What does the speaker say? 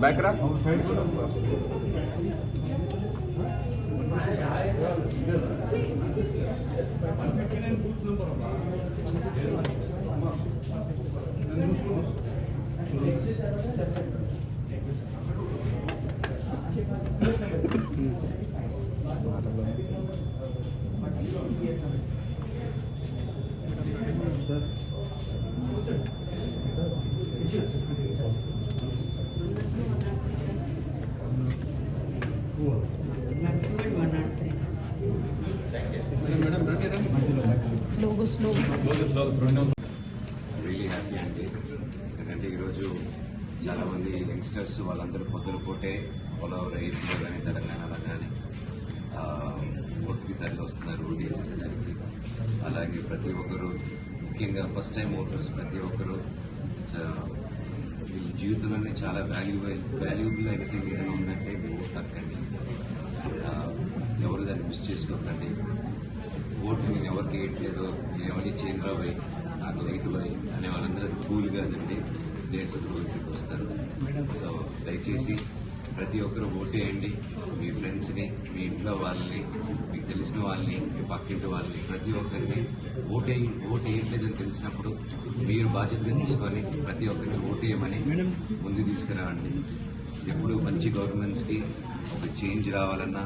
बैकरा really happy అండి. ఎందుకంటే ఈరోజు చాలామంది యంగ్స్టర్స్ వాళ్ళందరూ పొద్దున పూటే ఆల్ ఓవర్ ఏపీలో కానీ తెలంగాణలో కానీ ఓటుకి తరలి వస్తున్నారు ఓటు వేసేదానికి. అలాగే ప్రతి ఒక్కరు ముఖ్యంగా ఫస్ట్ టైం ఓటర్స్ ప్రతి ఒక్కరు వీళ్ళ జీవితంలోనే చాలా వాల్యుబుల్ ఎనీథింగ్ ఏదైనా ఉందంటే ఓటు హక్కండి. ఎవరు దాన్ని మిస్ చేసుకోకండి. ఓటు నేను ఎవరికి వేయట్లేదు, నేను ఎవరిని చేంద్రాబాయ్ నాకు రైతుబాయ్ అనే వాళ్ళందరూ కూల్గా అండి దేశంలోకి వస్తారు. సో దయచేసి ప్రతి ఒక్కరు ఓటేయండి. మీ ఫ్రెండ్స్ని, మీ ఇంట్లో వాళ్ళని, మీకు తెలిసిన వాళ్ళని, మీ పక్కింటి వాళ్ళని ప్రతి ఒక్కరిని ఓటేయట్లేదని తెలిసినప్పుడు మీరు బాధ్యతగా తీసుకొని ప్రతి ఒక్కరిని ఓటేయమని ముందు తీసుకురావండి. ఎప్పుడు మంచి గవర్నమెంట్స్కి ఒక చేంజ్ రావాలన్నా